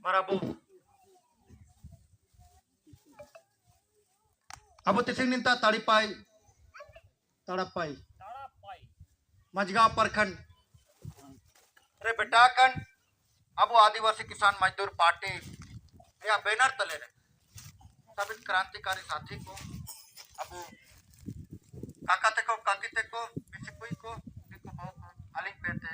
Marabu. Abu tising ninta taripai, tarapai, Majga Parkhan, Rebetakan, Abu आदिवासी किसान मजदूर party या banner तले रहे सभी क्रांतिकारी साथी को अबू काकाते को काकीते को बिसिकुई को बिको बहुत आलिंग पेते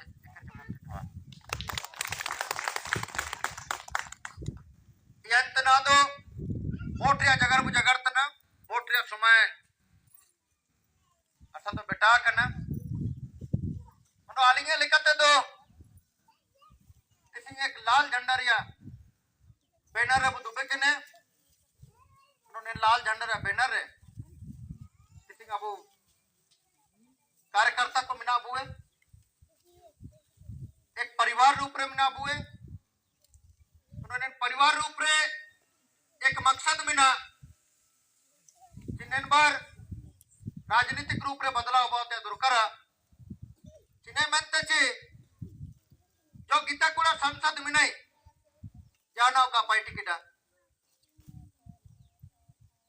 यंतना दो मोटरिया जगर मु जगर तना मोटरिया समय असल तो बेटा करना उन्होंने आलिंगे लिखते दो किसी एक लाल झंडा रिया बैनर है वो दुबे के ने उन्होंने लाल झंडा रिया बैनर है किसी का वो कार्यकर्ता को मिना बुए एक परिवार रूप रे मिना बुए उन्होंने परिवार रूप रे एक मकसद मिना जिन्हें बार राजनीतिक रूप रे बदलाव बहुत है दुर्करा जिन्हें मनते चे जो गीता कुड़ा संसद में नहीं जाना का पार्टी किटा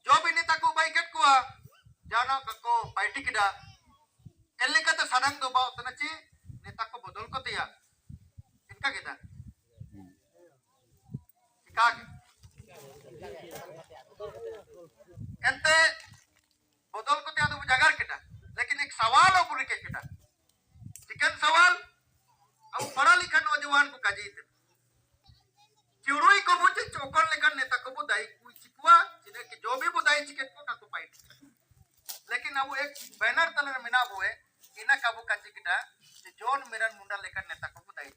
जो भी नेता को बाइकेट कुआ जाना को पार्टी किटा एल्ले का तो सनंग दो बात नची नेता को बदल को दिया इनका किटा क्या एंते बदल को दिया तो जगह किटा लेकिन एक सवाल हो पूरी के किटा चिकन सवाल अब पढ़ा लिखा नौजवान को कजीत चिड़ुई को मुझे चौकन लेकर नेता को बुदाई कोई चिकुआ जिन्हें कि जो भी बुदाई चिकन को का पाइट लेकिन अब एक बैनर तले मिना हुए इना काबू का चिकटा जोन मिरन मुंडा लेकर नेता को बुदाई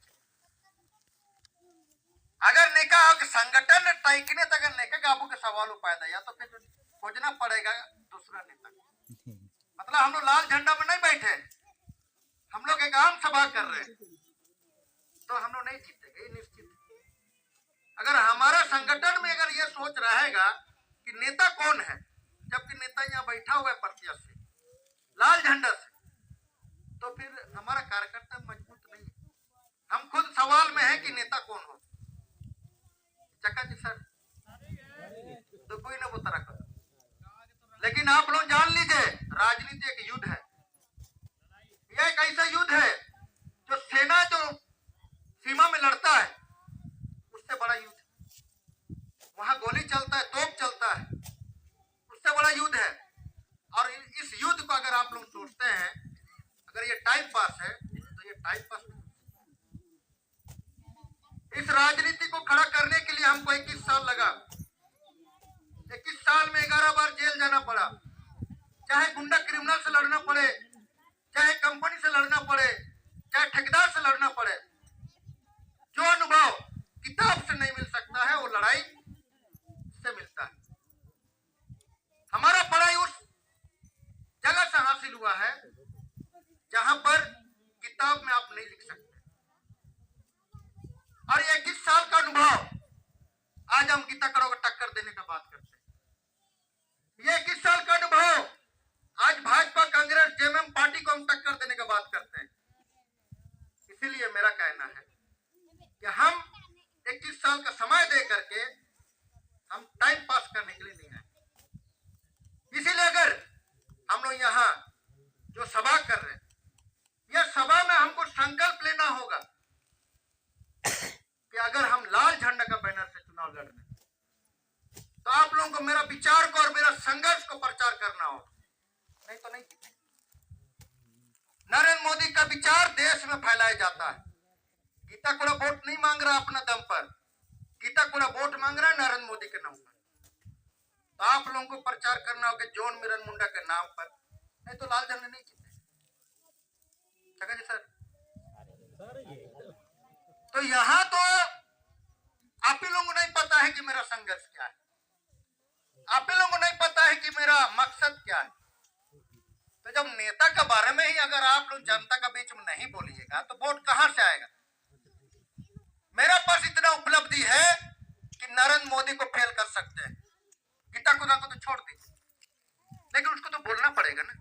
अगर नेका संगठन टाइकने तक नेका काबू के सवाल उपाय या तो फिर खोजना पड़ेगा दूसरा नेता मतलब हम लोग लाल झंडा में नहीं बैठे हम लोग एक आम सभा कर रहे हैं तो हम लोग नहीं जीतेंगे निश्चित अगर हमारा संगठन में अगर ये सोच रहेगा कि नेता कौन है जबकि नेता यहाँ बैठा हुआ है प्रत्याशी लाल झंडा से तो फिर हमारा कार्यकर्ता मजबूत नहीं है हम खुद सवाल में है कि नेता कौन हो चक्का जी सर तो कोई ना वो तरह कर लेकिन आप लोग जान लीजिए राजनीति एक युद्ध है यह एक ऐसा युद्ध है जो सेना जो सीमा में लड़ता है उससे बड़ा युद्ध वहां गोली चलता है तोप चलता है उससे बड़ा युद्ध है और इस युद्ध को अगर आप लोग सोचते हैं अगर ये टाइम पास है तो ये टाइम पास नहीं इस राजनीति को खड़ा करने के लिए हमको 21 साल लगा 21 साल में 11 बार जेल जाना पड़ा चाहे गुंडा क्रिमिनल से लड़ना पड़े चाहे कंपनी से लड़ना पड़े चाहे ठेकेदार से लड़ना पड़े जो अनुभव किताब से नहीं मिल सकता है वो लड़ाई से मिलता है हमारा पढ़ाई उस जगह से हासिल हुआ है जहां पर किताब में आप नहीं लिख सकते और ये 21 साल का अनुभव आज हम गीता करो को टक्कर देने का बात करते हैं ये 21 साल का अनुभव आज भाजपा कांग्रेस जेएमएम पार्टी को हम टक्कर देने का बात करते हैं इसीलिए मेरा कहना है कि हम 21 साल का समय दे करके हम टाइम पास करने के लिए नहीं आए इसीलिए अगर हम लोग यहाँ जो सभा कर रहे हैं यह सभा में हमको संकल्प लेना होगा कि अगर हम लाल झंडा का बैनर से चुनाव लड़ रहे हैं तो आप लोगों को मेरा विचार को और मेरा संघर्ष को प्रचार करना होगा नहीं तो नहीं जीतेंगे नरेंद्र मोदी का विचार देश में फैलाया जाता है गीता कोड़ा वोट नहीं मांग रहा अपना दम पर गीता कोड़ा वोट मांग रहा है नरेंद्र मोदी के नाम पर तो आप लोगों को प्रचार करना होगा जोन मिरन मुंडा के नाम पर नहीं तो लाल झंडा नहीं जीते जी सर तो यहाँ तो आप ही लोगों को नहीं पता है कि मेरा संघर्ष क्या है आप ही लोगों को नहीं पता है कि मेरा मकसद क्या है तो जब नेता के बारे में ही अगर आप लोग जनता के बीच में नहीं बोलिएगा तो वोट कहां से आएगा मेरा पास इतना उपलब्धि है कि नरेंद्र मोदी को फेल कर सकते हैं गीता को तो छोड़ दीजिए लेकिन उसको तो बोलना पड़ेगा ना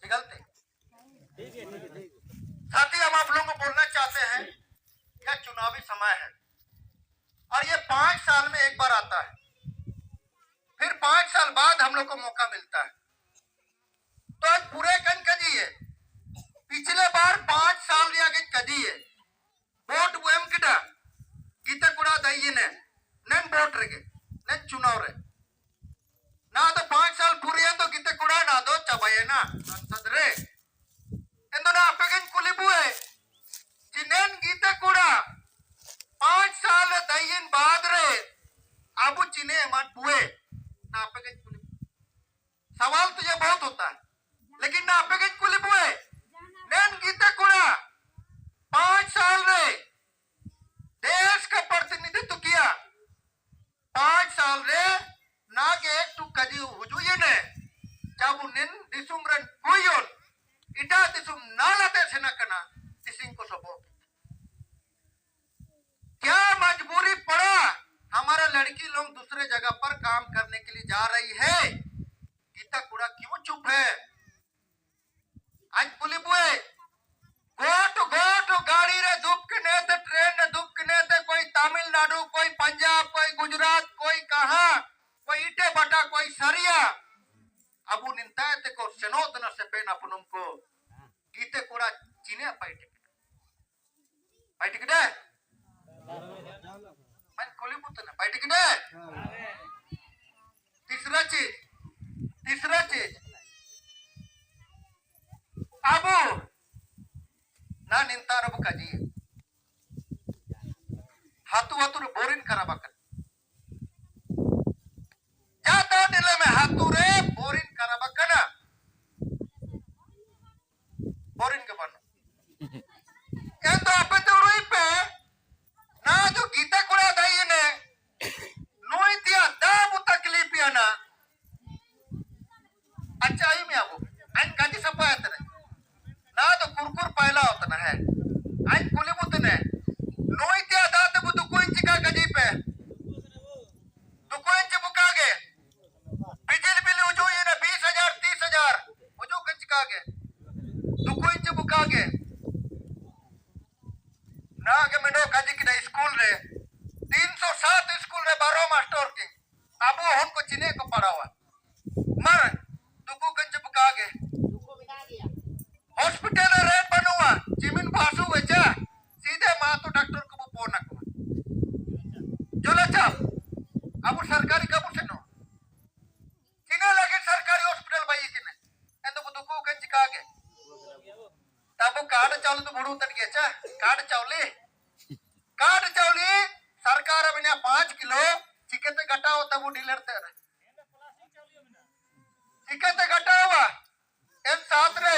गलती साथ ही हम आप लोगों को बोलना चाहते हैं या चुनावी समय है और ये 5 साल में एक बार आता है, फिर 5 साल बाद हम लोग को मौका मिलता है। तो आज पूरे कन कजिए पिछले बार 5 साल कजिए वोट बुएम किटा गीता कुड़ा दइए ने नन वोट रेगे नन चुनाव रे ना तो 5 साल पूरे तो गीता कुड़ा ना दो चबाए ना संसद रे एंदो ना अपेगन कुली बुए जिनेन गीता कुड़ा 5 साल दइयन बाद रे अब चिने मत बुए ना अपेगन कुली सवाल तो ये बहुत होता है लेकिन ना अपेगन कुली बुए नन गीता कुड़ा 5 साल रे देश का प्रतिनिधित्व किया 5 साल रे नागे टू कजी हुजुये ने जब निन दिसुमरन कुयोन इटा दिसुम नाला देश न कना दिसिंग को सपोर्ट क्या मजबूरी पड़ा हमारा लड़की लोग दूसरे जगह पर काम करने के लिए जा रही है गीता कुड़ा क्यों चुप है आज पुली बुए गोट गाड़ी रे दुख ने ते ट्रेन ने दुख ने ते कोई तमिलनाडु कोई पंजाब कोई गुजरात कोई कहा कोई इटे बटा कोई सरिया अबू निंता ते को सेनोत न से पेन अपनुम को गीते कुड़ा चीने पाइटिक दे मन कोली पुत ना पाइटिक दे तीसरा चीज अबू ना निंता रब काजी हाथुर बोरिन कराबाकन जाता दिले में हाथुरे बोरिन कराबाकन बोरिन के बनो ये तो आप तो रुई पे ना जो गीता कुड़ा दाई ने नोई दिया दाबु तकलीफ या ना अच्छा ही में आबो अन काजी सपा है तेरे ना तो कुरकुर पहला होता ना है आज कुली मुतने नोई दिया दाते बुतु कोई चिका कजी पे तो कोई चिपका गे बिजली बिल उजो ये ना 20,000 30,000 उजो कं चिका गे तो कोई चिपका गे ना के मिनो कजी की स्कूल रे 307 स्कूल रे 12 मास्टर की अबू हमको चिने को पड़ा हुआ मर दुको कं चिपका गे हॉस्पिटल रेट बनवा जिमिन भासु वेचा सीधे मां तो डॉक्टर को पोना को जो लचा अब सरकारी कब से नो किने लगे सरकारी हॉस्पिटल भाई किने एंदो दुको कं चिका गे तब कार्ड चालू तो बड़ू तन गेचा कार्ड चावली सरकार बिना 5 किलो चिकते घटाओ तब डीलर तेरे चिकते घटाओ एम साथ रे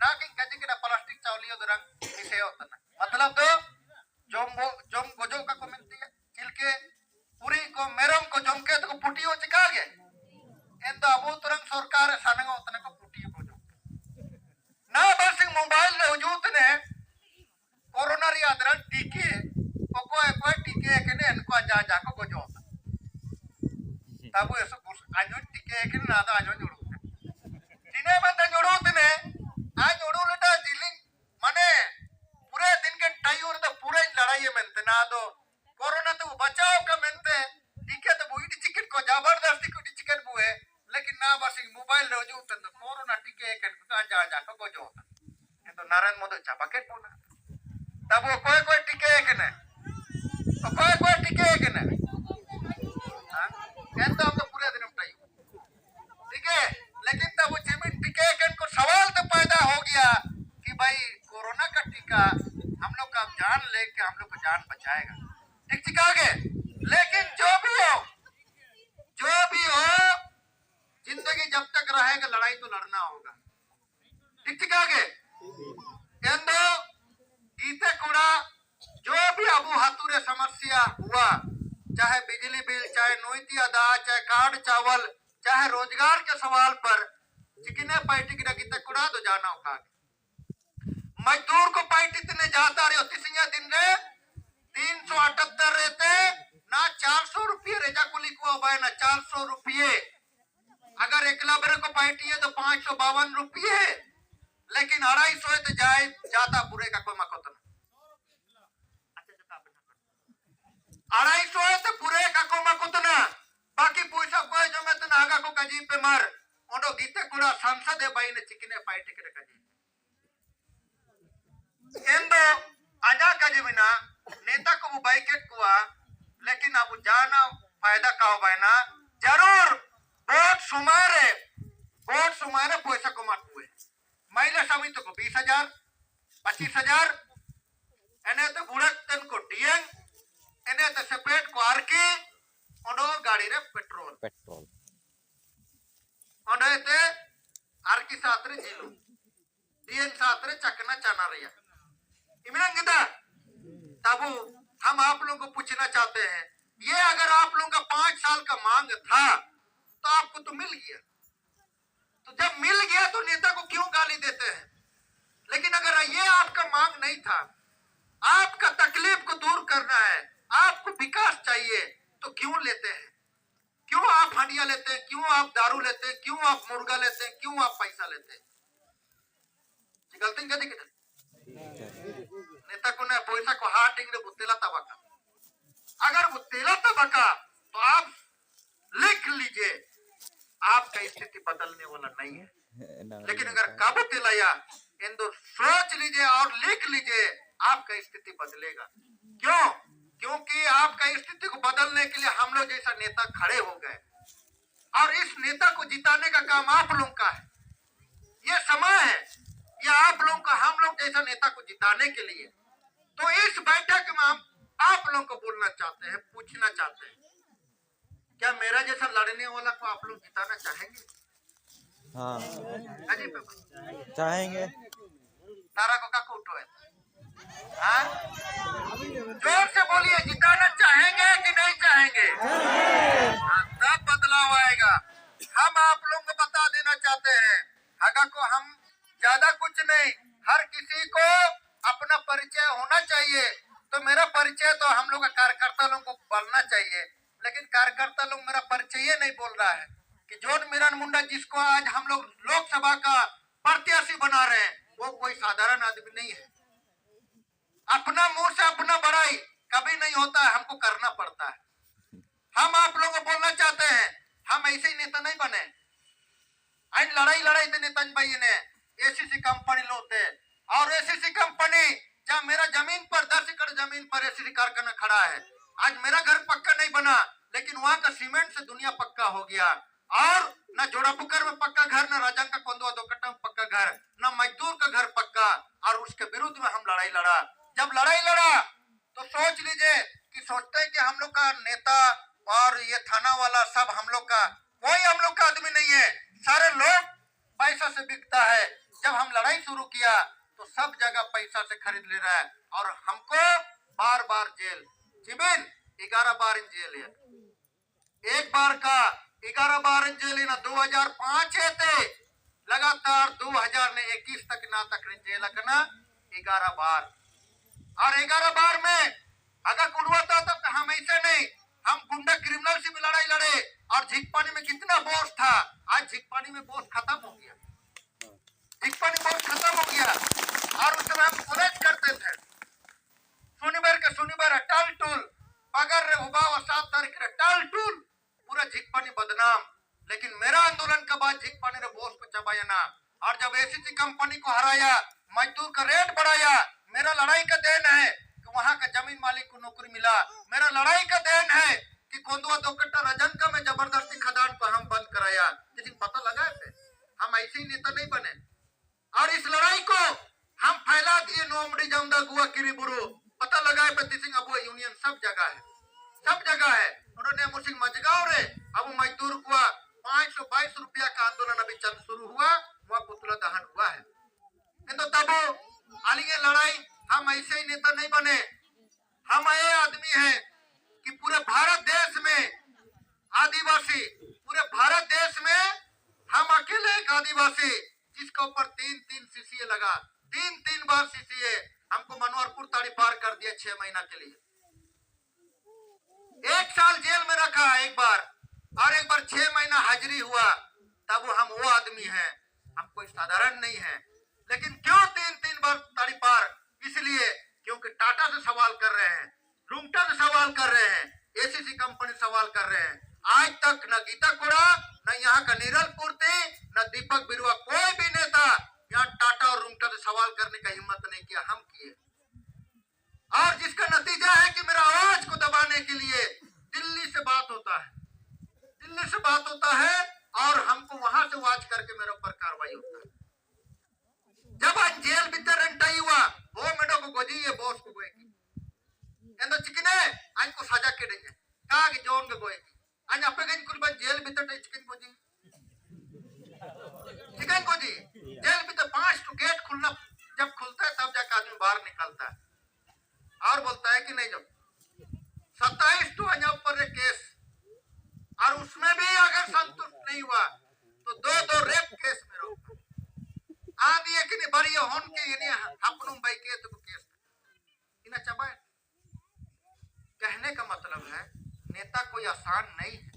ना कि गजी के प्लास्टिक चावली उधर मिसे होता ना मतलब तो जोम गोजो का को मिलती है चिलके पूरी को मेरम को जोम के तो पुटी हो चिका गे इन तो अबू तुरंग सरकार सानंग होता ना को पुटी गोजो ना बस मोबाइल रे वजूद ने कोरोना री अदरन टीके को टीके के ने इनको जा को गोजो होता तब ऐसा कुछ आजो टीके के ना तो आजो जोड़ो जिने बंदा जोड़ो ने आज जोड़ो लटा दिलिंग माने पूरे दिन के टाइम तो पूरे लड़ाई मेंते ना तो कोरोना तो बचाव का मेंते टीके तो वो इडी चिकन को जबरदस्ती को चिकन बुए लेकिन ना बस मोबाइल रे जो तो कोरोना टीके के जा को गोजो होता ये तो नरेंद्र मोदी चापाके पुना तब वो कोई टीके के ने कोई टीके के ने हां तो हम तो पूरे दिन टाइम ठीक है लेकिन तब वो जिमिन टीके के को सवाल तो पैदा हो गया कि भाई कोरोना का टीका हम लोग का जान लेके हम लोग को जान बचाएगा ठीक आगे लेकिन जो भी हो जिंदगी जब तक रहेगा लड़ाई तो लड़ना होगा ठीक आगे केंद्र गीते कुड़ा जो भी अबू हाथुरे समस्या हुआ चाहे बिजली बिल चाहे नोईती अदा चाहे कार्ड चावल चाहे रोजगार के सवाल पर चिकने पार्टी की गीते कुड़ा तो जाना होगा मजदूर को पार्टी ने जाता रहे होती सिंह दिन रे 378 रहते ना 400 रुपये रेजा कुली को भाई ना 400 रुपये अगर एकला बरे को पार्टी है तो 552 रुपये लेकिन 250 तो जाए जाता पूरे का कोई मको तो अच्छा इन चिकने पाइट के कजी ಎಂದು आजा कजबिना नेता को वो बैकेट कुआ लेकिन अब जाना फायदा का हो ना जरूर वोट सुमारे पैसा को मत हुए महिला समिति को 20,000 25,000 एने तो बुढ़क तन को डीएन एने तो सेपरेट को आरकी ओंडो गाड़ी रे पेट्रोल ओंडो ते आरकी सातरे जिलो डीएन सातरे चकना चना रिया इमरंगिदा तबु हम आप लोगों को पूछना चाहते हैं ये अगर आप लोगों का 5 साल का मांग था तो आपको तो मिल गया तो जब मिल गया तो नेता को क्यों गाली देते हैं लेकिन अगर ये आपका मांग नहीं था आपका तकलीफ को दूर करना है आपको विकास चाहिए तो क्यों लेते हैं क्यों आप हंडिया लेते हैं क्यों आप दारू लेते हैं क्यों आप मुर्गा लेते हैं क्यों आप पैसा लेते हैं गलती क्या दिखे नेता को ने पैसा को हाथ इंगले बुत्तेला तबका अगर बुत्तेला तबका तो आप लिख लीजिए आपका स्थिति बदलने वाला नहीं है लेकिन अगर काबूते लाया इंदो सोच लीजिए और लिख लीजिए आपका स्थिति बदलेगा क्यों क्योंकि आपका स्थिति को बदलने के लिए हम लोग जैसा नेता खड़े हो गए और इस नेता को जिताने का काम आप लोग का है ये समय है ये आप लोगों का हम लोग जैसा नेता को जिताने के लिए तो इस बैठक में हम आप लोगों को बोलना चाहते हैं पूछना चाहते हैं क्या मेरा जैसा लड़ने वाला को आप लोग जिताना चाहेंगे हाँ अजी बाबा चाहेंगे तारा को का उठो है हाँ जोर से बोलिए जिताना चाहेंगे कि नहीं चाहेंगे हाँ, तब बदलाव आएगा हम आप लोगों को बता देना चाहते हैं अगर को हम ज्यादा कुछ नहीं हर किसी को अपना परिचय होना चाहिए तो मेरा परिचय तो हम लोग का कार्यकर्ता लोगों को बोलना चाहिए लेकिन कार्यकर्ता लोग मेरा परिचय नहीं बोल रहा है कि जोन मिरन मुंडा जिसको आज हम लोग लोकसभा का प्रत्याशी बना रहे हैं वो कोई साधारण आदमी नहीं है अपना मुंह से अपना बड़ाई कभी नहीं होता है हमको करना पड़ता है हम आप लोगों को बोलना चाहते हैं हम ऐसे ही नेता नहीं बने लड़ाई थे नेताजी भाई ने एसीसी कंपनी लोते और एसीसी कंपनी जब मेरा जमीन पर 10 एकड़ जमीन पर एसीसी कारखाना खड़ा है आज मेरा घर पक्का नहीं बना लेकिन वहां का सीमेंट से दुनिया पक्का हो गया और न जोड़ापुकर में पक्का घर न राजंग का कोंदवा दोकट्टा में पक्का घर न मजदूर का घर पक्का और उसके विरुद्ध में हम लड़ाई लड़ा जब लड़ाई लड़ा तो सोच लीजिए कि सोचते हैं कि हम लोग का नेता और ये थाना वाला सब हम लोग का कोई हम लोग का आदमी नहीं है सारे लोग पैसा से बिकता है जब हम लड़ाई शुरू किया तो सब जगह पैसा से खरीद ले रहा है और हमको बार बार जेल जिबिन 11 बार जेल है एक बार का 11 बार जेल ना 2005 है थे लगातार 2021 तक ना तक जेल ना 11 बार और 11 बार में अगर कुड़वा था तब हम ऐसे नहीं हम गुंडा क्रिमिनल से भी लड़ाई लड़े और झीकपानी में कितना बोझ था आज झीकपानी में बोझ खत्म हो गया झीकपानी बोझ खत्म हो गया और उस समय हम पुलिस करते थे सुनिबर टाल टूल पगर रे उबाव 7 तारीख रे टाल टूल पूरा झीकपानी बदनाम लेकिन मेरा आंदोलन के बाद झीकपानी रे बोझ को चबाया ना और जब एसीसी कंपनी को हराया मजदूर का रेट बढ़ाया मेरा लड़ाई का देन है कि वहां का जमीन मालिक को नौकरी मिला मेरा लड़ाई का देन है कि कोंदवा दोकट्टा रजनका में जबरदस्ती खदान को हम बंद कराया लेकिन पता लगा थे हम ऐसे ही नेता नहीं बने और इस लड़ाई को हम फैला दिए नोमड़ी जमदा गुआ किरीबुरु पता लगा सिंह अबुआ यूनियन सब जगह है उन्होंने मुझे मजगांव रे अब मजदूर को 522 रुपया का आंदोलन अभी चल शुरू हुआ वह पुतला दहन हुआ है किंतु तब आलिए लड़ाई हम ऐसे ही नेता नहीं बने हम ये आदमी हैं कि पूरे भारत देश में आदिवासी पूरे भारत देश में हम अकेले एक आदिवासी जिसके ऊपर 3 सीसीए लगा 3 बार सीसीए हमको मनोहरपुर ताड़ी पार कर दिया 6 महीना के लिए 1 साल जेल में रखा एक बार और एक बार 6 महीना हाजिरी हुआ तब हम वो आदमी हैं हम कोई साधारण नहीं है लेकिन क्यों 3 बार ताड़ी पार इसलिए क्योंकि टाटा से सवाल कर रहे हैं रुंगटा से सवाल कर रहे हैं एसीसी कंपनी सवाल कर रहे हैं आज तक न गीता कोड़ा न यहाँ का नीरल पूर्ति, न दीपक बिरुआ, कोई भी नेता यहाँ टाटा और रुंगटा से सवाल करने का हिम्मत नहीं किया, हम किए। और जिसका नतीजा है कि मेरा आवाज को दबाने के लिए दिल्ली से बात होता है, दिल्ली से बात होता है और हमको वहां से वाच करके मेरे ऊपर कार्रवाई होता है। जब आज जेल भीतर रंटाई हुआ वो मेडो को गोजी ये बॉस को गोए एंदो चिकने आज को सजा के देंगे का कि जोन के गोए आज आपे गन कुल बा जेल भीतर चिकन गोजी जेल भीतर 5 तो गेट खुलना, जब खुलता है तब जाकर आदमी बाहर निकलता है और बोलता है कि नहीं, जब 27 तो यहाँ पर केस और उसमें भी अगर संतुष्ट नहीं हुआ तो 2 रेप केस मेरे ऊपर आदि है कि नहीं बड़ी होन के ये नहीं अपनों भाई के तो केस इना चबा। कहने का मतलब है नेता कोई आसान नहीं है।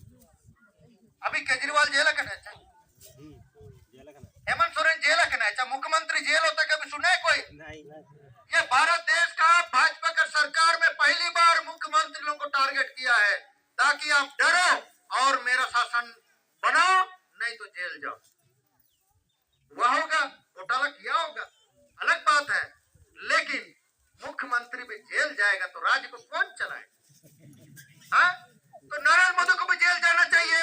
अभी केजरीवाल जेल का नहीं चाहिए, हेमंत सोरेन जेल का नहीं चाहिए, मुख्यमंत्री जेल होता कभी सुना है कोई? ये भारत देश का भाजपा का सरकार में पहली बार मुख्यमंत्री लोगों को टारगेट किया है ताकि आप डरो और मेरा शासन बनाओ, नहीं तो जेल जाओ। वह होगा घोटाला किया होगा अलग बात है, लेकिन मुख्यमंत्री भी जेल जाएगा तो राज्य को कौन चलाएगा? हाँ, तो नरेंद्र मोदी को भी जेल जाना चाहिए।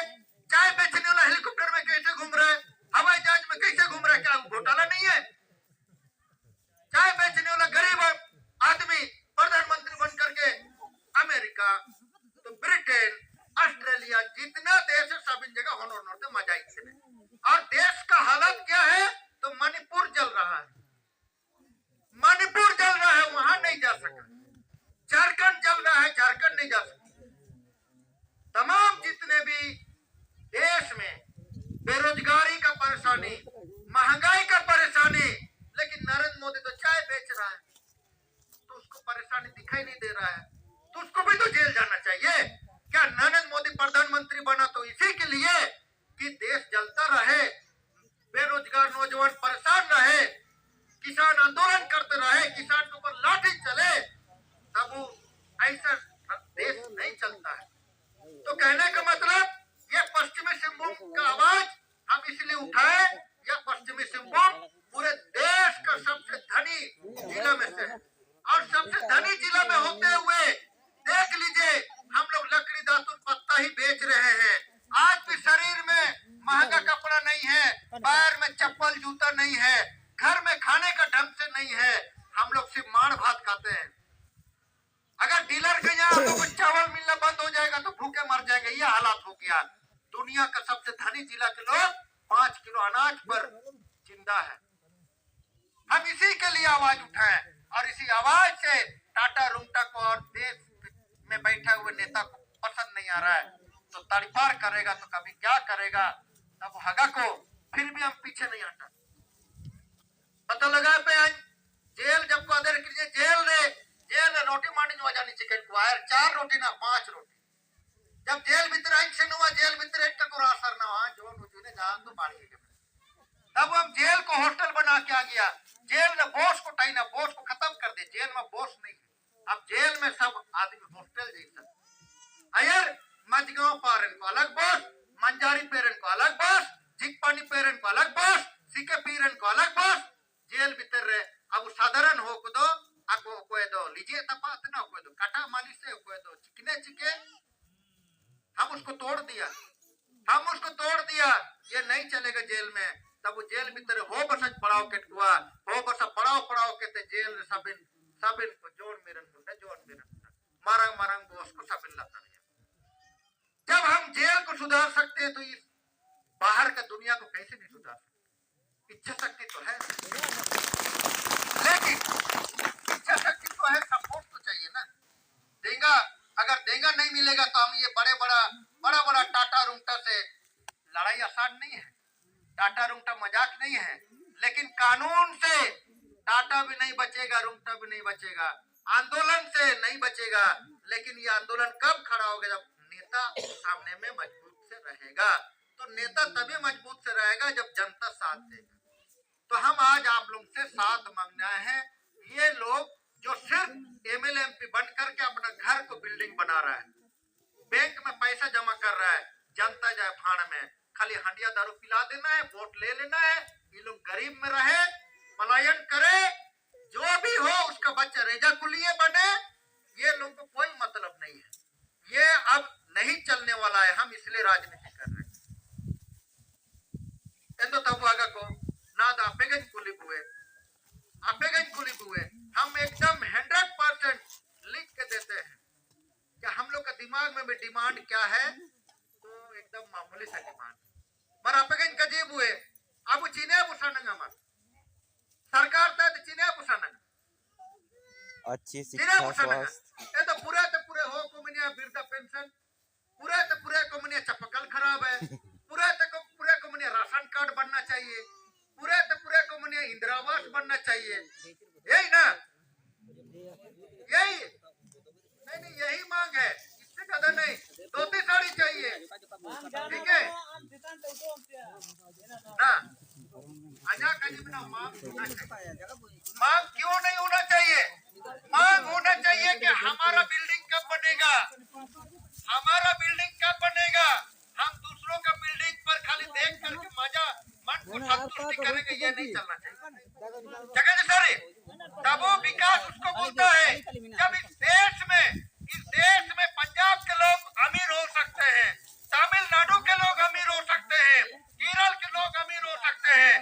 चाय बेचने वाला हेलीकॉप्टर में कैसे घूम रहा है, हवाई जहाज में कैसे घूम रहा है, क्या घोटाला नहीं है? चाय बेचने वाला गरीब आदमी प्रधानमंत्री बन करके अमेरिका तो ब्रिटेन ऑस्ट्रेलिया जितना देश है सब इन जगह होनोर से मजा ही नहीं। और देश का हालत क्या है तो मणिपुर जल रहा है, मणिपुर जल रहा है, वहां नहीं जा सका। झारखंड जल रहा है, झारखंड नहीं जा सका। तमाम जितने भी देश में बेरोजगारी का परेशानी, महंगाई का परेशानी, लेकिन नरेंद्र मोदी तो चाय बेच रहा है तो उसको परेशानी दिखाई नहीं दे रहा है, तो उसको भी तो जेल जाना चाहिए। क्या नरेंद्र मोदी प्रधानमंत्री बना तो इसी के लिए कि देश जलता रहे, बेरोजगार नौजवान परेशान रहे, किसान आंदोलन करते रहे, किसान के ऊपर लाठी चले, तब ऐसा देश नहीं चलता है। तो कहने का मतलब ये पश्चिमी सिंहभूम का आवाज हम इसलिए उठाए, यह पश्चिमी सिंहभूम पूरे देश का सबसे धनी जिला में से है और सबसे धनी जिला में होते हुए देख लीजिए हम लोग लकड़ी दातुन पत्ता ही बेच रहे हैं। आज भी शरीर में महंगा कपड़ा नहीं है, पैर में चप्पल जूता नहीं है, घर में खाने का ढंग से नहीं है, हम लोग सिर्फ माड़ भात खाते हैं। अगर डीलर के यहाँ तो कुछ चावल मिलना बंद हो जाएगा तो भूखे मर जाएंगे, ये हालात हो गया। दुनिया का सबसे धनी जिला के लोग 5 किलो अनाज पर जिंदा है। हम इसी के लिए आवाज उठाएं और इसी आवाज से टाटा रुंगटा को और देश में बैठे हुए नेता को पसंद नहीं आ रहा है तो तड़पार करेगा तो कभी क्या करेगा, तब हगा को फिर भी हम पीछे नहीं हटा। पता लगा पे जेल जब को अदर कीजिए जेल में रोटी मांडी वजह नहीं चिकन को आयर 4 रोटी ना 5 रोटी। जब जेल भीतर आई से हुआ जेल भीतर एक को असर ना हुआ जो मुझे जान तो मारी के तब हम जेल को हॉस्टल बना के आ गया। जेल में बॉस को टाइना, बॉस को खत्म कर दे, जेल में बॉस नहीं है, अब जेल में सब आदमी हॉस्टल जैसा। अयर मजगांव पारन को अलग बॉस, मंजारी पेरन को अलग बॉस, झिकपानी पेरन को अलग बॉस, सिके पीरन को अलग बॉस। जेल भीतर रहे अब साधारण हो को दो आपको कोई दो लीजिए तपात ना कोई दो कटा मालिश से कोई दो चिकने चिके हम उसको तोड़ दिया, ये नहीं चलेगा जेल में। तब वो जेल भीतर हो बस पड़ाव के हुआ हो बस पड़ाव के ते जेल साबिन को जोड़ मेरन मारंग बोस को साबिन लाता नहीं। जब हम जेल को सुधार सकते हैं तो इस बाहर का दुनिया को कैसे नहीं सुधार सकते? इच्छा शक्ति तो है, लेकिन इच्छा शक्ति तो है, सपोर्ट तो चाहिए ना। देगा अगर देगा नहीं मिलेगा तो हम ये बड़ा टाटा रुंगटा से लड़ाई आसान नहीं है। टाटा रुंगटा मजाक नहीं है, लेकिन कानून से टाटा भी नहीं बचेगा, रुंगटा भी नहीं बचेगा, आंदोलन से नहीं बचेगा। लेकिन ये आंदोलन कब खड़ा होगा? जब नेता सामने में मजबूत से रहेगा। तो नेता तभी मजबूत से रहेगा जब जनता साथ देगा। तो हम आज आप लोग से साथ मांगना है। ये लोग जो सिर्फ एमएलए एमपी बन करके अपना घर को बिल्डिंग बना रहा है, बैंक में पैसा जमा कर रहा है, जनता जाए भाड़ में, खाली हंडिया दारू पिला देना है, वोट ले लेना है, ये लोग गरीब में रहे, पलायन करे, जो भी हो उसका बच्चा रेजा कुलिये बने, ये लोग को कोई मतलब नहीं है। ये अब नहीं चलने वाला है, हम इसलिए राजनीति कर रहे हैं। एंदो तब आगा को ना दा अपेगन कुली बुए हम एकदम 100% लिख के देते हैं कि हम लोग का दिमाग में भी डिमांड क्या है, तो एकदम मामूली सा डिमांड पर अपेगन कजीब हुए अब चीने बुसानंग हमार सरकार तक चीने बुसानंग अच्छी शिक्षा स्वास्थ्य ये तो पूरे हो कोमनिया बिरदा पेंशन पूरे कोमनिया चपकल खराब है पूरे कोमनिया राशन कार्ड बनना चाहिए पूरे कोमनिया इंदिरा आवास बनना चाहिए यही ना यही नहीं यही मांग है इससे ज्यादा नहीं धोती साड़ी चाहिए ठीक है ना अजा कजीबना मांग क्यों नहीं होना चाहिए मांग होना चाहिए कि हमारा बिल्डिंग कब बनेगा हम दूसरों का बिल्डिंग पर खाली देख करके मजा मन को संतुष्टि करेंगे ये नहीं चलना चाहिए जगह सारे तब वो विकास उसको बोलता है जब इस देश में पंजाब के लोग अमीर हो सकते हैं तमिलनाडु के लोग अमीर हो सकते हैं केरल के लोग अमीर हो सकते हैं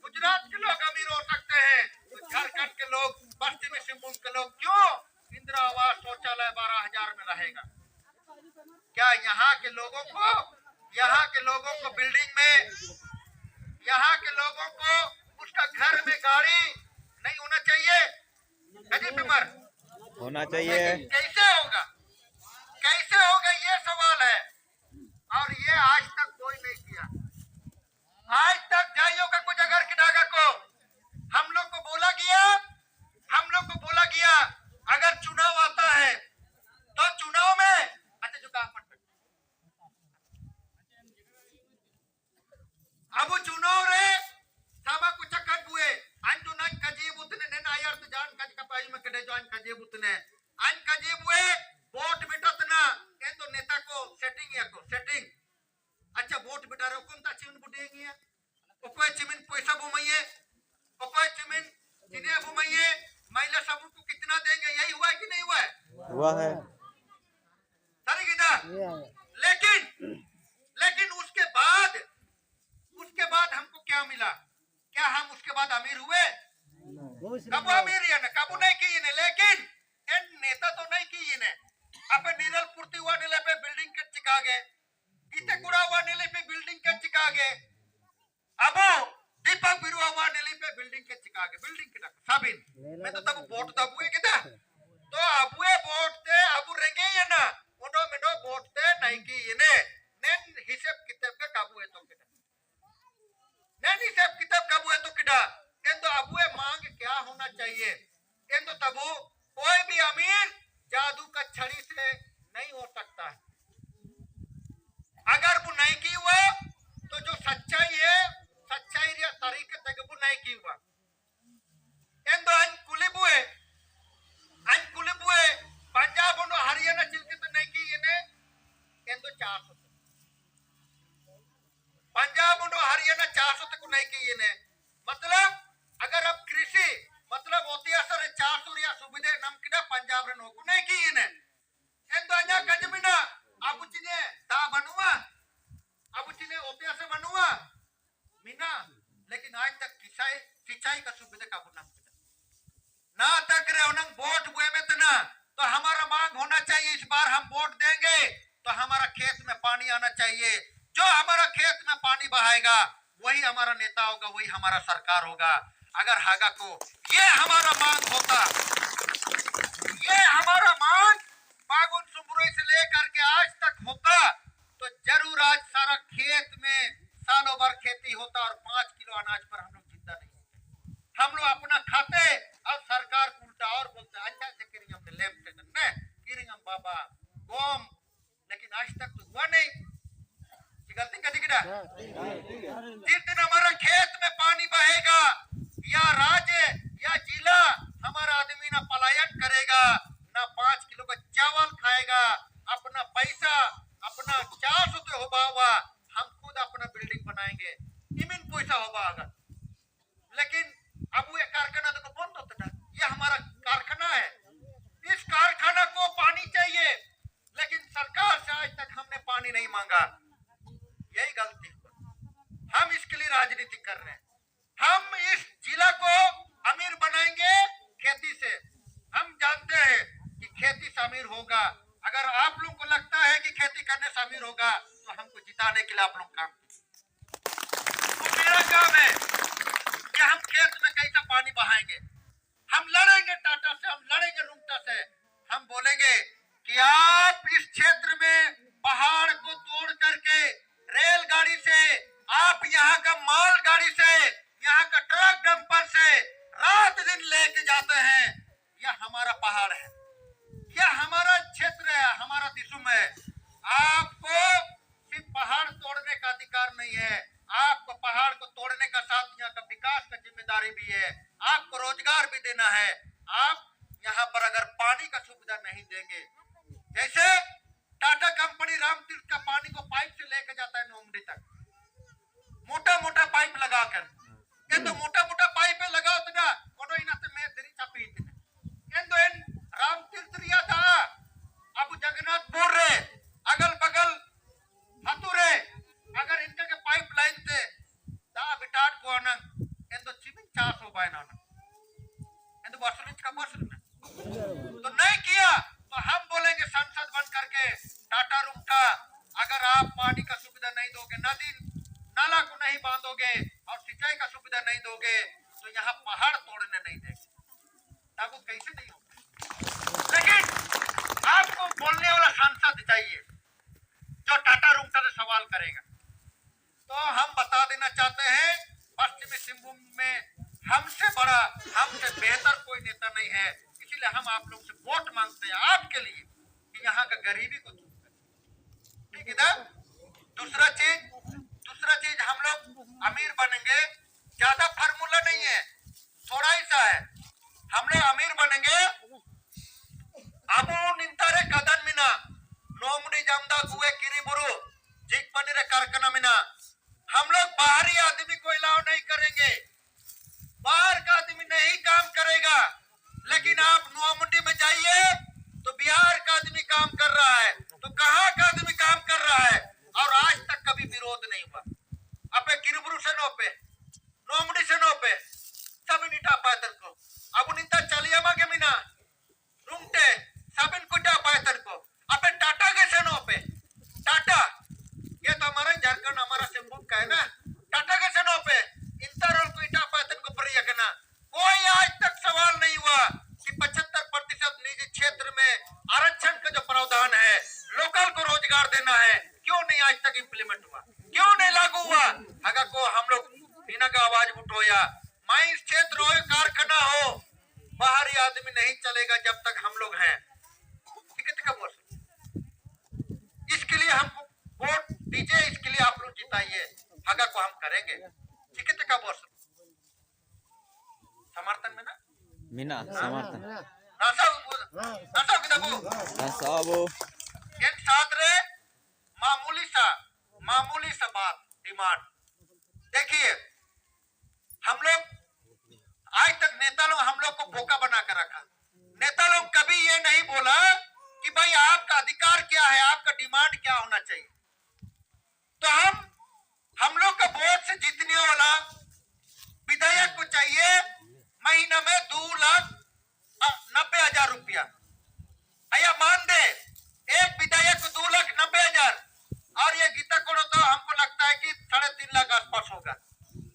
गुजरात के लोग अमीर हो सकते हैं तो झारखंड के लोग पश्चिमी सिंहभूम के लोग क्यों इंदिरा आवास शौचालय 12,000 में रहेगा क्या यहाँ के लोगों को बिल्डिंग में यहाँ के लोगों को उसका घर में गाड़ी नहीं होना चाहिए अजीब बिमर होना चाहिए कैसे होगा ये सवाल है और ये आज तक कोई नहीं किया आज तक जाइयो का कुछ अगर किडागा को हम लोग को बोला गया अगर चुनाव आता है तो चुनाव में अच्छा जो काम अब चुनाव रे साबा कुछ कट हुए अंजू न कजीब उतने ने नायर तो जान कज कपाई में कड़े जो अन कजीब उतने अन कजीब हुए वोट बिटत ना ये तो नेता को सेटिंग अच्छा वोट बिटा रो कौन ता चिमन बुटेंगी है ओकोय चिमन पैसा बुमइए ओकोय चिमन जिने बुमइए महिला समूह को कितना देंगे यही हुआ है कि नहीं हुआ है सारी गीता लेकिन उसके बाद हमको क्या मिला क्या हम उसके बाद अमीर हुए कब अमीर है ना कब नहीं की ने लेकिन इन नेता तो नहीं की ने अब नीरल पूर्ति हुआ नीले पे बिल्डिंग के चिका गए गीते कुड़ा हुआ नीले पे बिल्डिंग के चिका गए अब दीपक बिरुआ हुआ नीले पे बिल्डिंग के चिका गए बिल्डिंग के साबिन मैं तो तब वोट तब हुए किता तो अब हुए वोट थे अब रहेंगे ये ना उनो मिनो वोट थे नहीं की ने नेन हिसाब किताब का काबू है तो किता नेन हिसाब किताब काबू है तो किता इन तो अब हुए मांग क्या होना चाहिए इन तो तब कोई भी अमीर जादू का छड़ी से नहीं हो सकता है अगर वो नहीं की हुआ तो जो सच्चाई या तरीके तक वो नहीं की हुआ इन तो अन कुलिबुए पंजाब और हरियाणा चिल्के तो नहीं की ये इन तो 400 पंजाब और हरियाणा 400 तक नहीं की ये मतलब अगर अब कृषि मतलब होती असर 400 या सुविधे नम किना पंजाब रे नोको नहीं की ये इन तो अन्या कजमिना अब चिने दा बनुआ अब चिने होती असर बनुआ मीना लेकिन आज तक सिंचाई का सुविधा का बुना ना तक रहे उन्हें वोट हुए में तो हमारा मांग होना चाहिए इस बार हम वोट देंगे तो हमारा खेत में पानी आना चाहिए जो हमारा खेत में पानी बहाएगा वही हमारा नेता होगा वही हमारा सरकार होगा अगर हागा को ये हमारा मांग होता ये हमारा मांग फागुन सुबुरई से लेकर के आज तक होता तो जरूर आज सारा खेत में सालों भर खेती होता और 5 किलो अनाज पर हम लोग जिंदा नहीं होते हम लोग अपना खाते और सरकार उल्टा और बोलते अच्छा से किरिंगम ने लेम से ने किरिंगम बाबा गोम लेकिन आज तक तो हुआ नहीं गलती का दिखड़ा जिस दिन हमारा खेत में पानी बहेगा या राज्य या जिला हमारा आदमी ना पलायन करेगा ना 5 किलो का चावल खाएगा अपना पैसा अपना 400 होगा हुआ हम खुद अपना बिल्डिंग अमीर होगा। अगर आप लोग को लगता है कि खेती करने से अमीर होगा तो हमको जिताने के लिए आप लोग काम कीजिए। तो मेरा काम है कि हम खेत में कैसे पानी बहाएंगे। हम लड़ेंगे टाटा से, हम लड़ेंगे रुंगटा से। हम बोलेंगे कि आप इस क्षेत्र में पहाड़ को तोड़ करके रेलगाड़ी से, आप यहाँ का माल गाड़ी से, यहाँ का ट्रक डंपर से रात दिन लेके जाते हैं। यह हमारा पहाड़ है, यह हमारा क्षेत्र है, हमारा दिसुम है। आपको सिर्फ पहाड़ तोड़ने का अधिकार नहीं है, आपको पहाड़ को तोड़ने का साथ यहाँ का विकास का जिम्मेदारी भी है। आपको रोजगार भी देना है। आप यहाँ पर अगर पानी का सुविधा नहीं देंगे, जैसे टाटा कंपनी रामतीर्थ का पानी को पाइप से लेके जाता है नोमडी तक, मोटा मोटा पाइप लगाकर, ये तो मोटा मोटा पाइप लगाओ तो ना कोनो इना से मैं तेरी चापी थी इन तो इन रामतीर्थ रिया था अब जगन्नाथपुर रे अगल बगल हतुरे अगर इनके के पाइप लाइन थे दा बिटाट को अनंग इन तो चिमिन 400 बायना इन तो वसूलिच का वसूल तो नहीं किया तो हम बोलेंगे संसद बंद करके टाटा रुंगटा, अगर आप पानी का सुविधा नहीं दोगे, नदी नाला को नहीं बांधोगे और सिंचाई का सुविधा नहीं दोगे तो यहाँ पहाड़ तोड़ने नहीं देंगे। तब वो कैसे नहीं होगा। लेकिन आपको बोलने वाला सांसद चाहिए जो टाटा रुंगटा से सवाल करेगा। तो हम बता देना चाहते हैं पश्चिमी सिंहभूम में हमसे बड़ा, हमसे बेहतर कोई नेता नहीं है। इसीलिए हम आप लोग से वोट मांगते हैं आपके लिए कि यहाँ का गरीबी को दूर करें। ठीक है ना। दूसरा चीज हम लोग अमीर बनेंगे, ज्यादा फार्मूला नहीं है, थोड़ा ही सा है। हम लोग अमीर बनेंगे अबू निंतारे कदन मिना नोमडी जमदा गुए किरीबुरु जिक पनीरे कारखाना मिना। हम लोग बाहरी आदमी को अलाउ नहीं करेंगे, बाहर का आदमी नहीं काम करेगा। लेकिन आप नोमडी में जाइए तो बिहार का आदमी काम कर रहा है, तो कहाँ का आदमी काम कर रहा है और आज तक कभी विरोध नहीं हुआ। अपे किरीबुरु से नो पे, नोमडी से नो पे सब निटा पातर को अब निता चलिए मागे मिना रुंगटे सब इनको टा पातर को अपे टाटा के से नो पे। टाटा ये तो हमारा झारखंड, हमारा सिंहभूम का है ना। टाटा के से नो पे इंतरोल को इटा पातर को परिया करना। कोई आज तक सवाल नहीं हुआ कि 75% निजी क्षेत्र में आरक्षण का जो प्रावधान है, लोकल को रोजगार देना है, क्यों नहीं आज तक इम्प्लीमेंट हुआ, क्यों नहीं लागू हुआ। अगर को हम लोग इना का आवाज उठोया, माइंस क्षेत्र हो, कारखाना हो, बाहरी आदमी नहीं चलेगा जब तक हम लोग हैं। ठीक है बोल, इसके लिए हमको वोट दीजिए, इसके लिए आप लोग जिताइए, अगर को हम करेंगे। ठीक है बोल, समर्थन में ना मीना समर्थन नासा किताबो नसाबो एक साथ रे मामूली सा बात डिमांड। देखिए हम लोग आज तक नेता लोग हम लोग को बोका बना कर रखा। नेता लोग कभी ये नहीं बोला कि भाई आपका अधिकार क्या है, आपका डिमांड क्या होना चाहिए। तो हम लोग का वोट से जीतने वाला विधायक को चाहिए महीना में 2,90,000 रुपया। आया मान दे एक विधायक को 2,90,000 और ये गीता कोड़ा तो हमको लगता है कि 3.5 लाख आसपास होगा।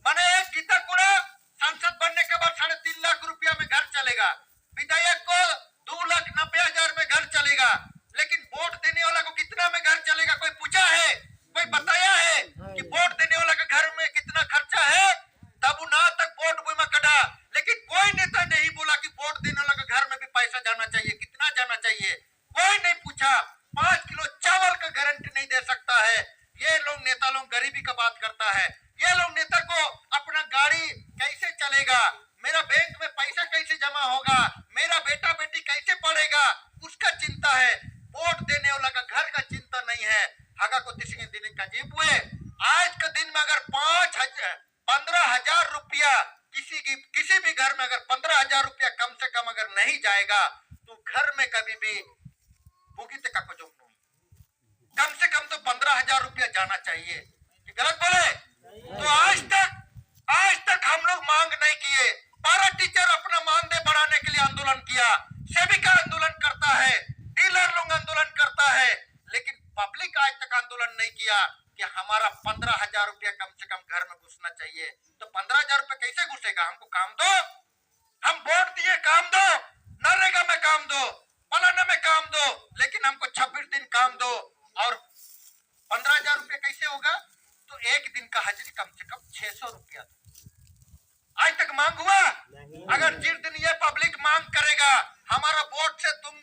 माने एक गीता कोड़ा सांसद बनने के बाद 3.5 लाख रुपया में घर चलेगा, विधायक को 2,90,000 में घर चलेगा। लेकिन वोट देने वाला को कितना में घर चलेगा, कोई पूछा है, कोई बताया है कि वोट देने वाला का घर में कितना खर्चा है। तब ना तक वोट में कटा, लेकिन कोई नेता नहीं बोला कि वोट देने वाला का घर में भी पैसा जाना चाहिए, कितना जाना चाहिए, कोई नहीं पूछा। 5 किलो चावल का गारंटी नहीं दे सकता है। ये लोग नेता लोग गरीबी का बात करता है। ये लोग नेता को अपना गाड़ी कैसे चलेगा, मेरा बैंक में पैसा कैसे जमा होगा, मेरा बेटा बेटी कैसे पढ़ेगा, उसका चिंता है। वोट देने वाला का घर का चिंता नहीं है। हगा को दिन का जीव हुए आज के दिन में अगर 15,000 रुपया किसी भी घर में अगर 15,000 रुपया कम से कम अगर नहीं जाएगा तो घर में कभी भी भूगित का कुछ कम से कम तो 15,000 रुपया जाना चाहिए। गलत बोले तो आज तक हम लोग मांग नहीं किए। पारा टीचर अपना मानदेय बढ़ाने के लिए आंदोलन किया, सेविका आंदोलन करता है, डीलर दिया कि हमारा 15,000 रुपया कम से कम घर में घुसना चाहिए, तो 15,000 रुपया कैसे घुसेगा? हमको काम दो, हम वोट दिए, काम दो, नरेगा में काम दो, फलाना में काम दो, लेकिन हमको 26 दिन काम दो, और 15,000 रुपया कैसे होगा? तो एक दिन का हाजिरी कम से कम 600 रुपया। आज तक मांग हुआ? अगर जिस दिन ये पब्लिक मांग करेगा हमारा वोट से तुम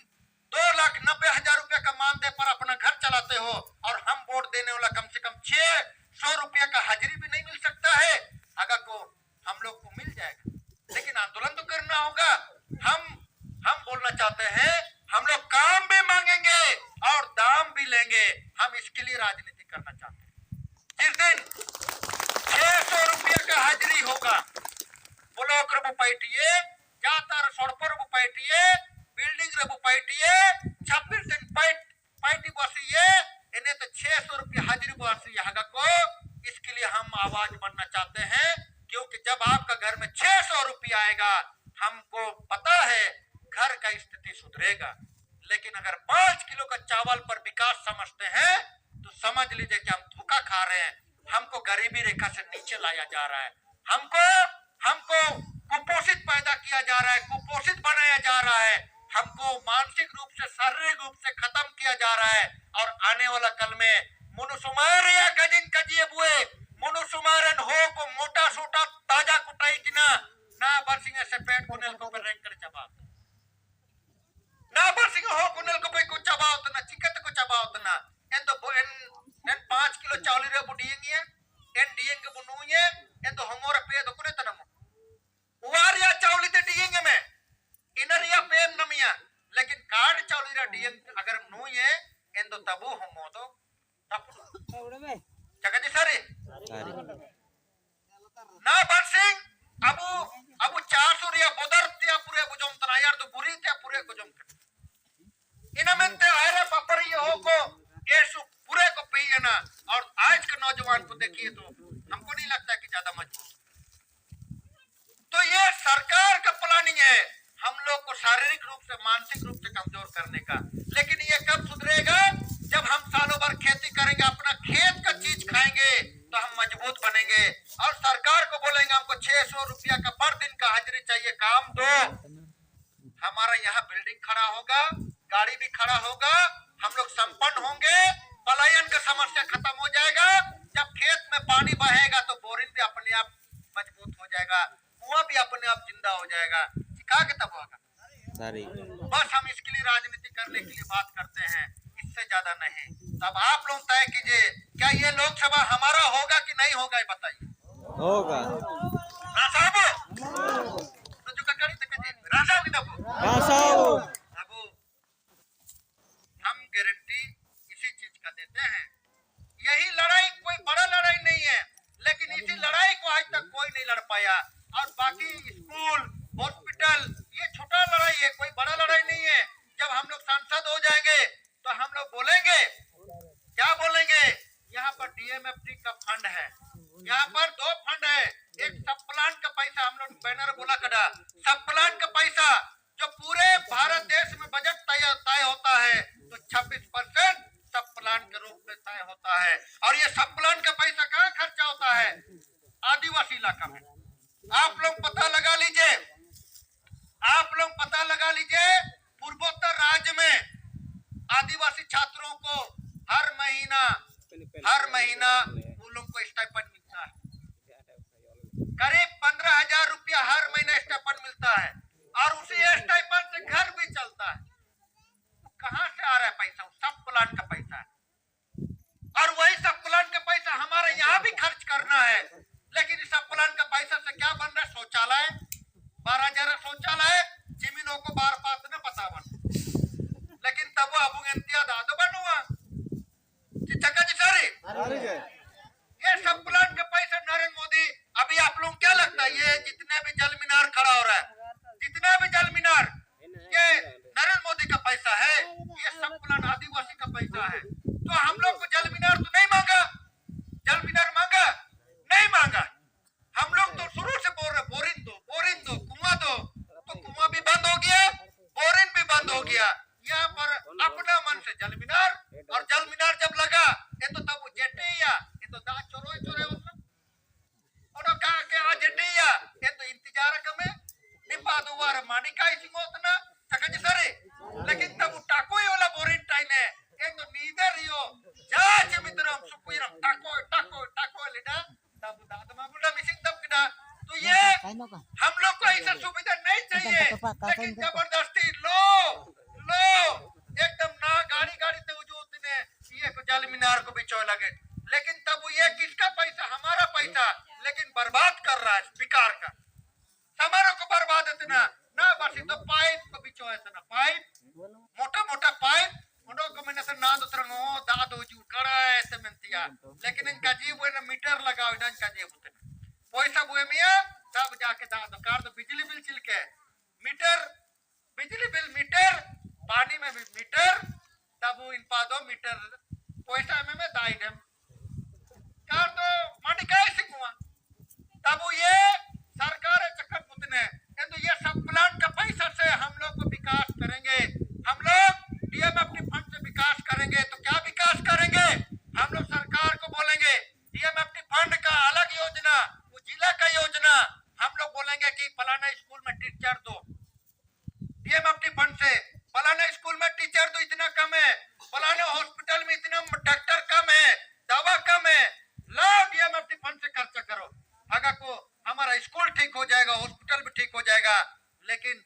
2,90,000 रुपया का मानदेय पर अपना घर चलाते हो, और हम वोट देने वाला कम से कम 600 रुपया का हाजिरी भी नहीं मिल सकता है, अगर को हम लोग को मिल जाएगा। लेकिन आंदोलन तो करना होगा। हम बोलना चाहते हैं, हम लोग काम भी मांगेंगे और दाम भी लेंगे। हम इसके लिए राजनीति करना चाहते हैं। जिस दिन 600 रुपया का हाजिरी होगा, ब्लॉक रबू पैटिए, जातर सड़पर रबू पैटिए, बिल्डिंग रबू पैटिए, 26 दिन पैटी बसिए, इन्हें तो 600 रुपया हाजिरी बसी यहाँ को। इसके लिए हम आवाज बनना चाहते हैं, क्योंकि जब आपका घर में 600 रुपया आएगा, हमको पता है घर का स्थिति सुधरेगा। लेकिन अगर 5 किलो का चावल पर विकास समझते हैं, तो समझ लीजिए कि हम धोखा खा रहे हैं। हमको गरीबी रेखा से नीचे लाया जा रहा है, हमको कुपोषित पैदा किया जा रहा है, कुपोषित बनाया जा रहा है, हमको मानसिक रूप से, शारीरिक रूप से खत्म किया जा रहा है। और आने वाला कल में मुनुसुमारिया गजिन कजिए बुए, मुनुसुमारन हो को मोटा सोटा ताजा कुटाई किना ना बरसिंग से पेट कुनेल को पर रैंक कर चबात ना बरसिंग हो कुनेल को पे को चबात ना चिकत को चबात ना एन तो एन 5 किलो चावली रे बुडींगी एन डीएंग के बुनुए एन तो हमोरा पे तो कुने तनम वारिया चावली ते डीएंग में इनरिया पेम नमिया, लेकिन कार्ड चावली रे डीएंग अगर नुए एन तो तबु हमो तो तब जगह जी सारे ना बरसिंग अबू 400 रिया बोदरतिया पूरे गुजम तना यार तो बुरी ते पूरे गुजम कर इनमेंते आयरे पपरी हो को ऐसु पूरे को पीए ना। और आज के नौजवान को देखिए तो हमको नहीं लगता कि ज्यादा मजबूत। तो ये सरकार का प्लानिंग है हम लोग को शारीरिक रूप से, मानसिक रूप से कमजोर करने का। लेकिन ये कब सुधरेगा? जब हम सालों भर खेती करेंगे, अपना खेत का चीज खाएंगे, तो हम मजबूत बनेंगे। और सरकार को बोलेंगे हमको 600 रुपया का पर दिन का हाजिरी चाहिए, काम दो। हमारा यहाँ बिल्डिंग खड़ा होगा, गाड़ी भी खड़ा होगा, हम लोग संपन्न होंगे, पलायन का समस्या खत्म हो जाएगा। जब खेत में पानी बहेगा तो बोरिंग भी अपने आप मजबूत हो जाएगा, कुआं भी अपने आप जिंदा हो जाएगा। सिखा के तब होगा सारी बस हम इसके लिए राजनीति करने के लिए बात करते हैं, इससे ज्यादा नहीं। तब आप लोग तय कीजिए, क्या ये लोकसभा हमारा होगा कि नहीं होगा, ये बताइए। होगा तो जो ककड़ी तक राजा की तब अब हम गारंटी इसी चीज का देते हैं। यही लड़ाई कोई बड़ा लड़ाई नहीं है, लेकिन इसी लड़ाई को आज तक कोई नहीं लड़ पाया। और बाकी स्कूल, हॉस्पिटल, ये छोटा लड़ाई है, कोई बड़ा लड़ाई नहीं है। जब हम लोग सांसद हो जाएंगे तो हम लोग बोलेंगे, क्या बोलेंगे, यहाँ पर डीएमएफटी का फंड है, यहाँ पर 2 फंड है। एक सब प्लान का पैसा, हम लोग बैनर बोला कड़ा, सब प्लान का पैसा जो पूरे भारत देश में बजट तय होता है, तो 26% सब प्लान के रूप में तय होता है। और ये सब प्लान का पैसा कहाँ खर्चा होता है? आदिवासी इलाका में। आप लोग पता लगा लीजिए, आप लोग पता लगा लीजिए, पूर्वोत्तर राज्य में आदिवासी छात्रों को हर महीना उन लोग को स्टाइपेंड मिलता है। करीब 15,000 रुपया हर महीने स्टाइपेंड मिलता है, और उसी स्टाइपेंड से घर भी चलता है। कहाँ से आ रहा है पैसा? सब प्लान का पैसा है। और वही सब प्लान का पैसा हमारे यहाँ भी खर्च करना है। लेकिन इस सब प्लान का पैसा से क्या बन रहा है? शौचालय, 12,000 शौचालय, जमीनों को बार पात न पता बन, लेकिन तब वो अब इंतिया दादो बनुआ जगह जी सारी ये सब प्लान का पैसा नरेंद्र मोदी। अभी आप लोग क्या लगता है, ये जितने भी जल मीनार खड़ा हो रहा है, जितना भी जल मीनार, ये नरेंद्र मोदी का पैसा है, ये सब प्लान आदिवासी का पैसा है। तो हम लोग को जल मीनार तो नहीं मांगा, जल मीनार मांगा नहीं मांगा। हम लोग तो शुरू से बोल रहे बोरिंग दो, कुआं दो, तो कुआं भी बंद हो गया, बोरिंग भी बंद हो गया। यहाँ पर अपना मन से जल मीनार, और जल मीनार जब लगा ये तो तब जेटे pincho es na pipe मोटा मोटा पाइप उनो को मैंने से ना दोतरंगो दादो जू कड़ा ऐसे mentia लेकिन इनका जीव वो ना मीटर लगाओ इनका जीव उतने पैसा बुए मिया तब जाके दादो कार तो बिजली बिल चिलके मीटर बिजली बिल मीटर पानी में भी मीटर तब इन पादो मीटर पैसा में दाई dem कार तो माटी कैसे हुआ तब ये सरकार चक्कर पुतने तो ये सब प्लान का पैसा से हम लोग को विकास करेंगे हम लोग डीएमएफटी फंड से विकास करेंगे तो क्या विकास करेंगे हम लोग सरकार को बोलेंगे डीएमएफटी फंड का अलग योजना वो जिला का योजना हम लोग बोलेंगे कि फलाना स्कूल में टीचर दो डीएमएफटी फंड से फलाना स्कूल में टीचर दो इतना कम है फलाना हॉस्पिटल में इतना डॉक्टर कम है दवा कम है लो डीएमएफटी फंड से खर्चा करो आगा को हमारा स्कूल ठीक हो जाएगा हॉस्पिटल भी ठीक हो जाएगा लेकिन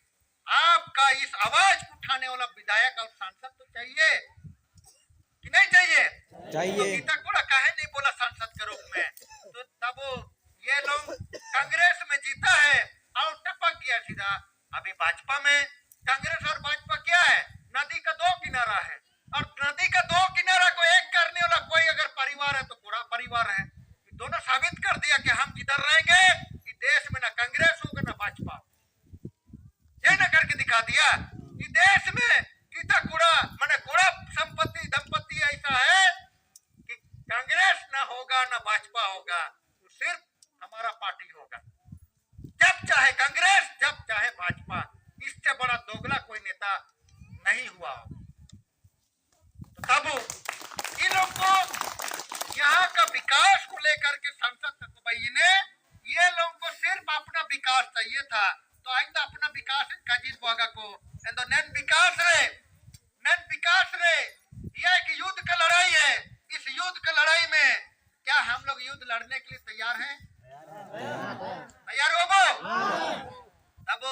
आपका इस आवाज उठाने वाला विधायक और सांसद तो चाहिए कि नहीं चाहिए तो गीता कोड़ा काहे नहीं बोला सांसद के रूप में तो तब ये लोग कांग्रेस में जीता है और टपक गया सीधा अभी भाजपा में कांग्रेस और भाजपा क्या है नदी का दो किनारा है और नदी का दो किनारा को एक करने वाला कोई अगर परिवार है तो पूरा परिवार है दोनों साबित कर दिया कि हम जिधर रहेंगे कि देश में ना कांग्रेस होगा ना भाजपा ये ना करके दिखा दिया कि देश में गीता कूड़ा माने कूड़ा संपत्ति दंपत्ति ऐसा है कि कांग्रेस ना होगा ना भाजपा होगा तो सिर्फ हमारा पार्टी होगा जब चाहे कांग्रेस जब चाहे भाजपा इससे बड़ा दोगला कोई नेता नहीं हुआ तो तब इन लोग को यहाँ का विकास को लेकर के सांसद भाई ने ये लोगों को सिर्फ अपना विकास चाहिए था तो आइंदा अपना विकास काजिज बोगा को एंड नैन विकास रे यह एक युद्ध का लड़ाई है इस युद्ध का लड़ाई में क्या हम लोग युद्ध लड़ने के लिए तैयार हैं तैयार हो वो तब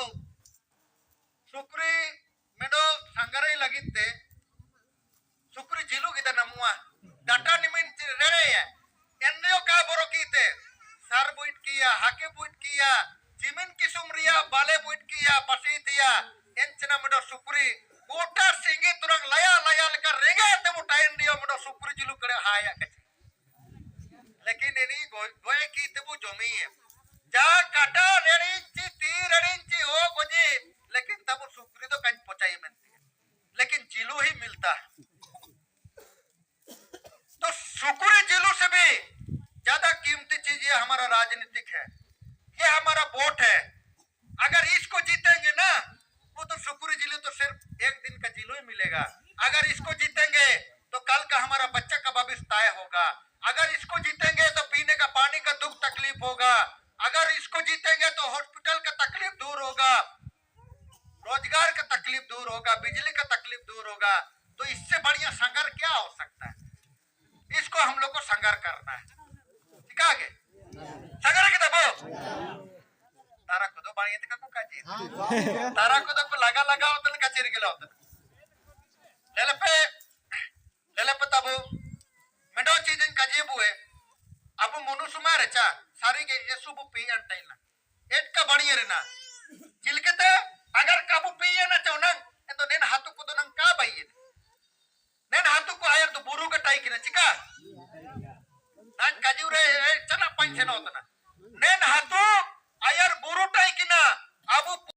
सुक्री मेडो संगरे लगिते सुक्री जिलू गिदा नमुआ डाटा निमिन रेरे है एनओ का बोरो कीते सर बुइट किया हाके बुइट किया जिमिन की सुमरिया बाले बुइट किया पसी दिया एंचना मेडो सुक्री गोटा सिंगी तुरंग लया लया लेकर रेगे ते मुटाइन दियो मेडो सुक्री जिलू करे हाया कची लेकिन इनी गोए की तबु जमी है जा काटा रेडिंची ती रेडिंची हो गोजी लेकिन तब सुक्री तो कंच पचाई मनती है लेकिन जिलू ही मिलता है तो सुकुरी जिलू से भी ज्यादा कीमती चीज ये हमारा राजनीतिक है ये हमारा वोट है अगर इसको जीतेंगे ना वो तो सुकुरी जिलू तो सिर्फ एक दिन का जिलू ही मिलेगा अगर इसको जीतेंगे तो कल का हमारा बच्चा का भविष्य तय होगा अगर इसको जीतेंगे तो पीने का पानी का दुख तकलीफ होगा अगर इसको जीतेंगे तो हॉस्पिटल का तकलीफ दूर होगा रोजगार का तकलीफ दूर होगा बिजली का तकलीफ दूर होगा तो इससे बढ़िया संघर्ष क्या हो सकता है इसको हम लोग को संघर्ष करना है ठीक है आगे संघर्ष के दबो तारा को दो बाणी तक को काजी तारा को तो लगा लगा होता ना कचेरी के होता लेले पे तब मेडो चीज काजी बुए अब मनु सुमारे चा सारी के ये सुबु पी अंटाइना एक का बढ़िया रे ना चिलकते अगर काबू पिए ना चौना तो नेन हाथु को तो नंग का बाइए नेन हाथु को आयर तो बुरु का टाई की ना चिका नान काजी रे चना पंच ना होता ना